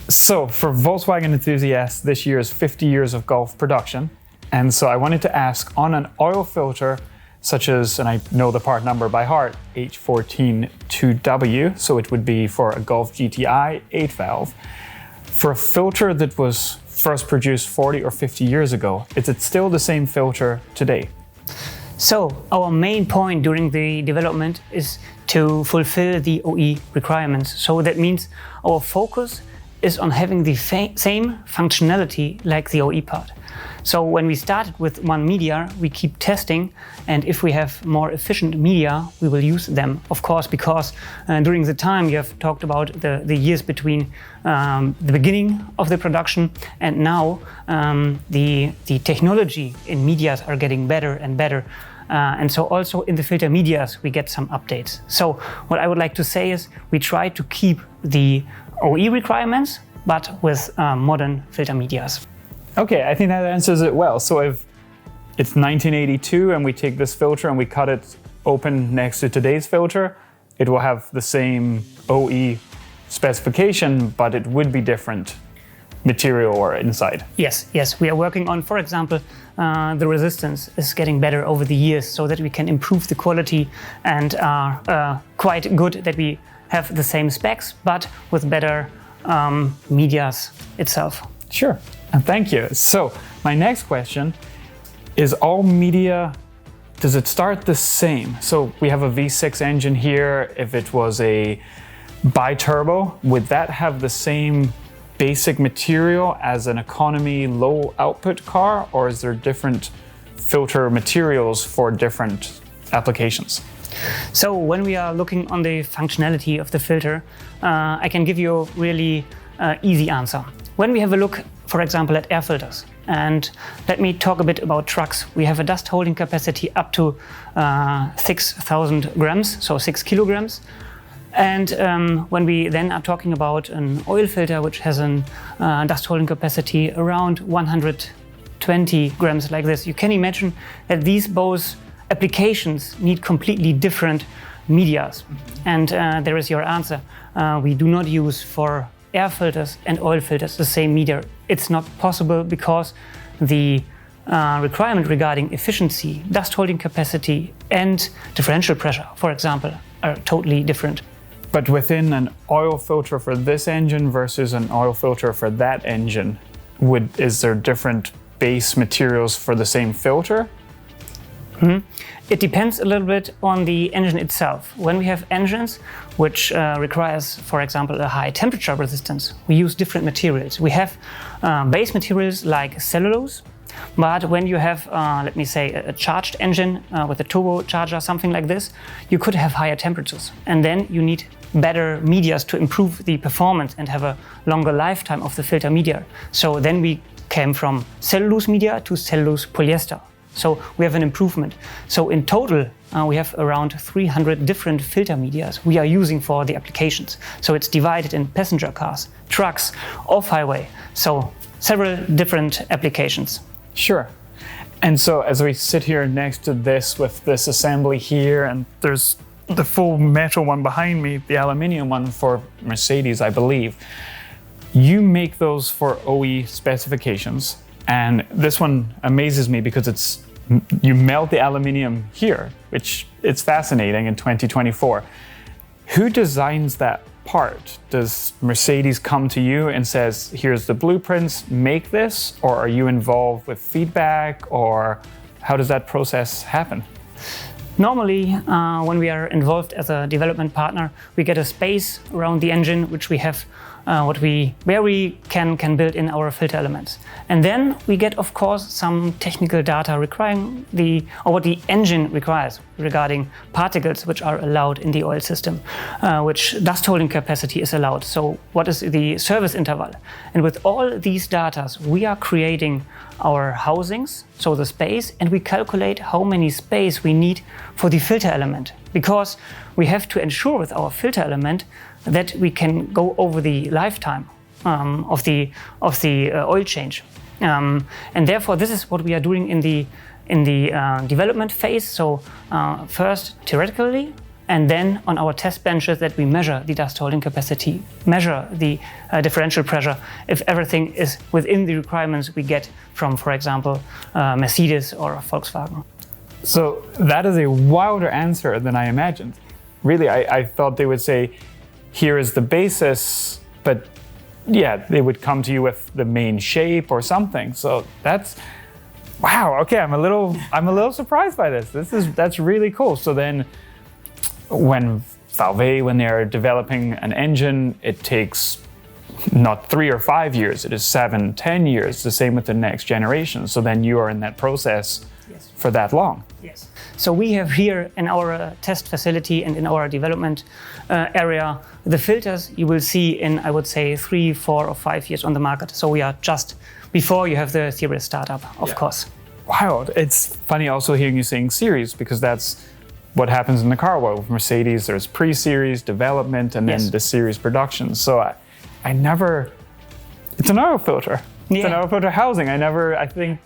So, for Volkswagen enthusiasts, this year is 50 years of Golf production. And so I wanted to ask, on an oil filter, such as, and I know the part number by heart, H142W, so it would be for a Golf GTI 8-valve, for a filter that was first produced 40 or 50 years ago, is it still the same filter today? So, our main point during the development is to fulfill the OE requirements. So that means our focus is on having the same functionality like the OE part. So when we started with one media, we keep testing, and if we have more efficient media, we will use them, of course, because during the time you have talked about the years between the beginning of the production and now, the technology in medias are getting better and better. And so also in the filter medias we get some updates. So what I would like to say is we try to keep the OE requirements, but with modern filter medias. Okay, I think that answers it well. So if it's 1982 and we take this filter and we cut it open next to today's filter, it will have the same OE specification, but it would be different material or inside. Yes, we are working on, for example, the resistance is getting better over the years so that we can improve the quality and are quite good that we have the same specs, but with better medias itself. Sure, and thank you. So my next question is, all media, does it start the same? So we have a V6 engine here. If it was a bi-turbo, would that have the same basic material as an economy low output car, or is there different filter materials for different applications? So when we are looking on the functionality of the filter, I can give you a really easy answer. When we have a look, for example, at air filters, and let me talk a bit about trucks. We have a dust holding capacity up to 6,000 grams, so 6 kilograms. And when we then are talking about an oil filter which has a dust holding capacity around 120 grams like this, you can imagine that these both applications need completely different medias. And there is your answer. We do not use for air filters and oil filters the same media. It's not possible because the requirement regarding efficiency, dust holding capacity and differential pressure, for example, are totally different. But within an oil filter for this engine versus an oil filter for that engine, is there different base materials for the same filter? It depends a little bit on the engine itself. When we have engines which requires, for example, a high temperature resistance, we use different materials. We have base materials like cellulose, but when you have, let me say, a charged engine with a turbocharger, something like this, you could have higher temperatures. And then you need better medias to improve the performance and have a longer lifetime of the filter media. So then we came from cellulose media to cellulose polyester. So we have an improvement. So in total, we have around 300 different filter medias we are using for the applications. So it's divided in passenger cars, trucks, off-highway. So several different applications. Sure. And so as we sit here next to this with this assembly here, and there's the full metal one behind me, the aluminium one for Mercedes, I believe. You make those for OE specifications. And this one amazes me because you melt the aluminium here, which it's fascinating in 2024. Who designs that part? Does Mercedes come to you and says, here's the blueprints, make this? Or are you involved with feedback, or how does that process happen? Normally, when we are involved as a development partner, we get a space around the engine which we have where we can build in our filter elements. And then we get, of course, some technical data requiring what the engine requires regarding particles which are allowed in the oil system, which dust holding capacity is allowed. So what is the service interval? And with all these data, we are creating our housings, so the space, and we calculate how many space we need for the filter element, because we have to ensure with our filter element that we can go over the lifetime of the oil change, and therefore this is what we are doing in the in the development phase. So first theoretically, and then on our test benches that we measure the dust holding capacity, measure the differential pressure, if everything is within the requirements we get from, for example, Mercedes or Volkswagen. So that is a wilder answer than I imagined. Really, I thought they would say, here is the basis, but yeah, they would come to you with the main shape or something. So that's, wow, okay, I'm a little surprised by this. That's really cool. So then when they're developing an engine, it takes not 3 or 5 years, it is 7, 10 years, the same with the next generation. So then you are in that process for that long. Yes. So we have here in our test facility and in our development area, the filters you will see in, I would say, 3, 4 or 5 years on the market. So we are just before you have the serious startup, of course. Wow, it's funny also hearing you saying series, because that's what happens in the car world. With Mercedes, there's pre-series development and then the series production. So I never, it's an oil filter. It's an oil filter housing. I think.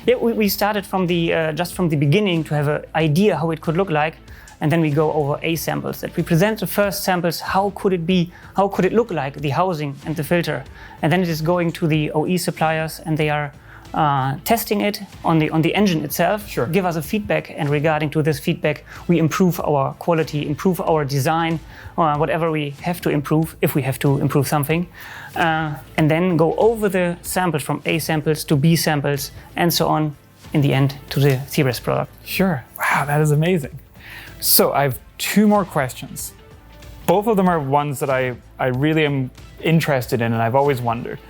Yeah, we started from the just from the beginning to have an idea how it could look like, and then we go over A samples. That we present the first samples. How could it be? How could it look like, the housing and the filter? And then it is going to the OE suppliers, and they are testing it on the engine itself. Sure. Give us a feedback, and regarding to this feedback, we improve our quality, improve our design, whatever we have to improve, if we have to improve something, and then go over the samples from A samples to B samples, and so on, in the end to the series product. Sure. Wow, that is amazing. So I have 2 more questions. Both of them are ones that I really am interested in, and I've always wondered.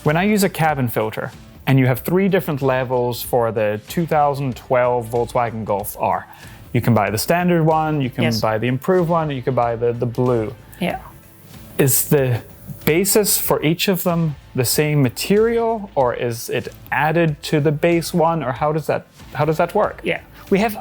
When I use a cabin filter, and you have 3 different levels for the 2012 Volkswagen Golf R. You can buy the standard one, you can buy the improved one, you can buy the blue. Yeah. Is the basis for each of them the same material, or is it added to the base one, or how does that work? Yeah, we have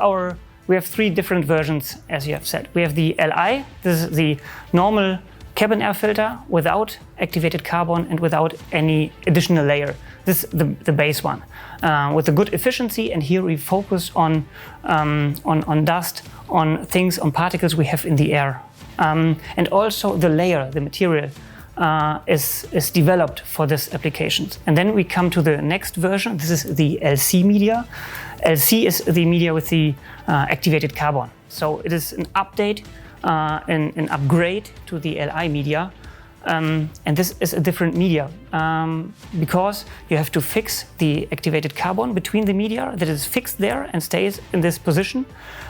3 different versions, as you have said. We have the LI. This is the normal cabin air filter without activated carbon and without any additional layer. This is the base one with a good efficiency, and here we focus on dust, on things, on particles we have in the air, and also the layer, the material is developed for this applications. And then we come to the next version. This is the LC media. LC is the media with the activated carbon. So it is an update, an upgrade to the LI media. And this is a different media because you have to fix the activated carbon between the media that is fixed there and stays in this position.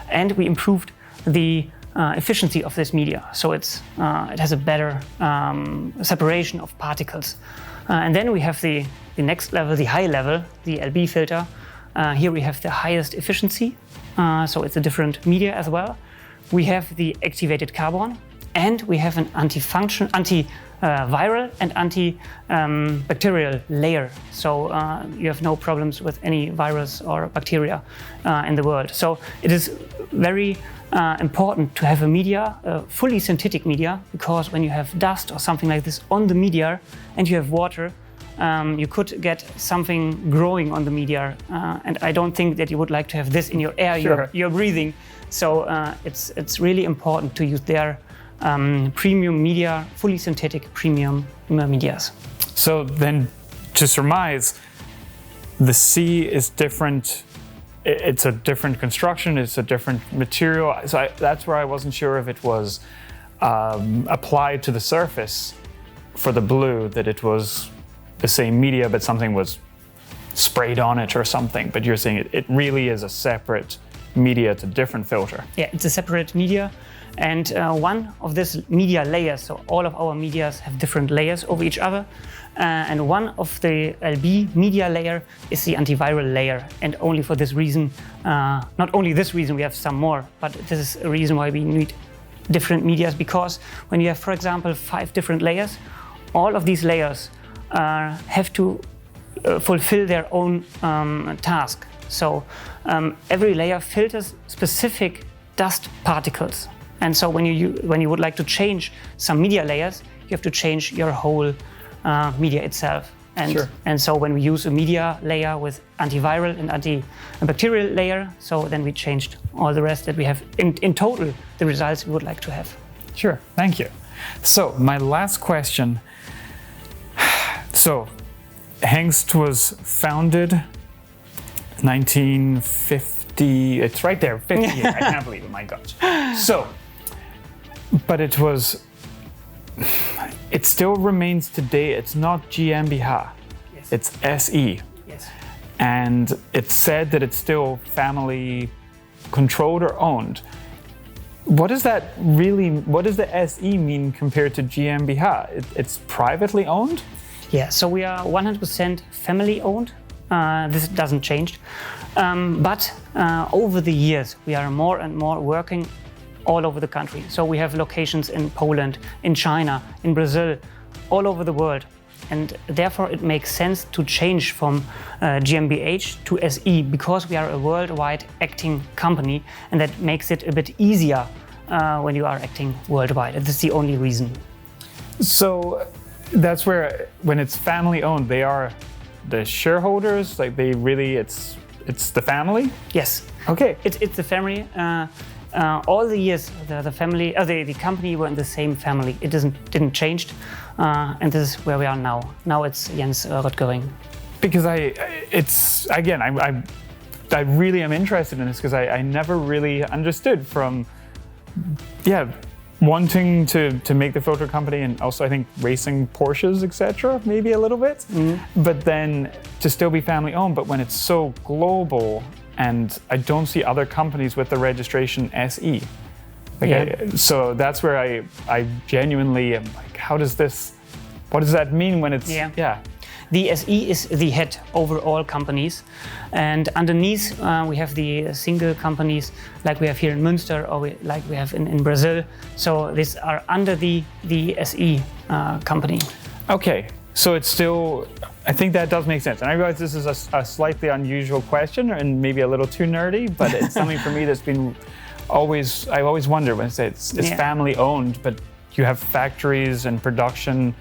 And we improved the efficiency of this media. So it has a better separation of particles. And then we have the next level, the high level, the LB filter. Here we have the highest efficiency. So it's a different media as well. We have the activated carbon, and we have an antiviral and antibacterial layer. So you have no problems with any virus or bacteria in the world. So it is very important to have a media, a fully synthetic media, because when you have dust or something like this on the media and you have water, you could get something growing on the media, and I don't think that you would like to have this in your air. Sure. You're breathing. So it's really important to use their premium media, fully synthetic premium medias. So then, to surmise, the C is different. It's a different construction. It's a different material. So that's where I wasn't sure if it was applied to the surface for the blue, that it was the same media, but something was sprayed on it or something. But you're saying it really is a separate media, it's a different filter. Yeah, it's a separate media. And one of these media layers, so all of our medias have different layers over each other. And one of the LB media layer is the antiviral layer. And only for this reason, not only this reason, we have some more, but this is a reason why we need different medias, because when you have, for example, 5 different layers, all of these layers have to fulfill their own task. So every layer filters specific dust particles. And so when you would like to change some media layers, you have to change your whole media itself. And, Sure. and so when we use a media layer with antiviral and antibacterial layer, so then we changed all the rest that we have in total, the results we would like to have. Sure, thank you. So my last question. So HENGST was founded 1950, it's right there, 50 years, I can't believe it, my gosh. So, but it still remains today, it's not GmbH, Yes. it's SE. Yes. And it's said that it's still family controlled or owned. What does the SE mean compared to GmbH? It's privately owned? Yeah, so we are 100% family owned. This doesn't change. But over the years, we are more and more working all over the country. So we have locations in Poland, in China, in Brazil, all over the world. And therefore it makes sense to change from GmbH to SE because we are a worldwide acting company, and that makes it a bit easier when you are acting worldwide. That's the only reason. So that's where, when it's family owned, they are the shareholders, like they really, it's the family? Yes. Okay. It's the family. All the years, the family, the company were in the same family. It didn't change, and this is where we are now. Now it's Jens Röttgering. Because I really am interested in this because I never really understood from, wanting to make the filter company, and also I think racing Porsches, etc., maybe a little bit, but then to still be family owned, but when it's so global, and I don't see other companies with the registration SE. So that's where I genuinely am like, what does that mean when it's, The SE is the head over all companies, and underneath we have the single companies like we have here in Münster or like we have in Brazil. So these are under the SE company. Okay, so it's still, I think that does make sense. And I realize this is a slightly unusual question and maybe a little too nerdy, but it's something for me that's been I always wonder when I say it's family owned, but you have factories and production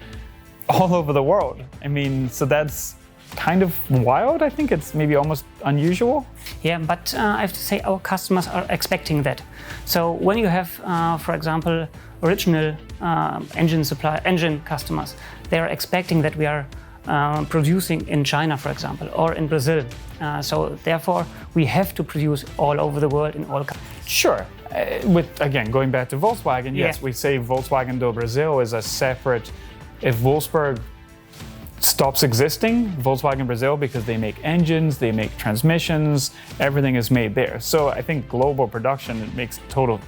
all over the world. I mean, so that's kind of wild. I think it's maybe almost unusual. Yeah, but I have to say our customers are expecting that. So when you have, for example, original engine customers, they are expecting that we are producing in China, for example, or in Brazil. So therefore, we have to produce all over the world in all countries. Sure. Again, going back to Volkswagen, yes, we say Volkswagen do Brazil is a separate. If Wolfsburg stops existing, Volkswagen Brazil, because they make engines, they make transmissions, everything is made there. So I think global production, it makes total,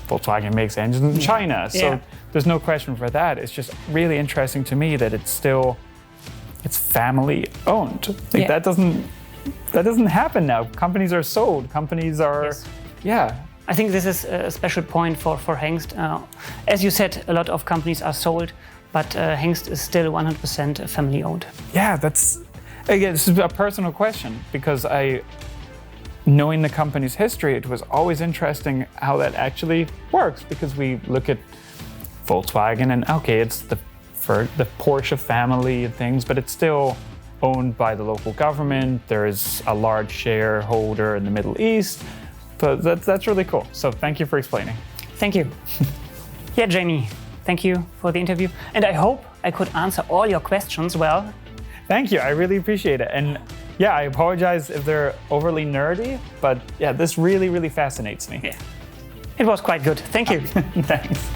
Volkswagen makes engines in China. So there's no question for that. It's just really interesting to me that it's family owned. Like that doesn't happen now. Companies are sold. Companies are, I think this is a special point for HENGST. As you said, a lot of companies are sold, but HENGST is still 100% family owned. Yeah, this is a personal question because knowing the company's history, it was always interesting how that actually works, because we look at Volkswagen and it's the Porsche family and things, but it's still owned by the local government. There is a large shareholder in the Middle East. But that's really cool. So thank you for explaining. Thank you. Jamie, thank you for the interview. And I hope I could answer all your questions well. Thank you. I really appreciate it. And I apologize if they're overly nerdy, but this really, really fascinates me. Yeah. It was quite good. Thank you. Thanks.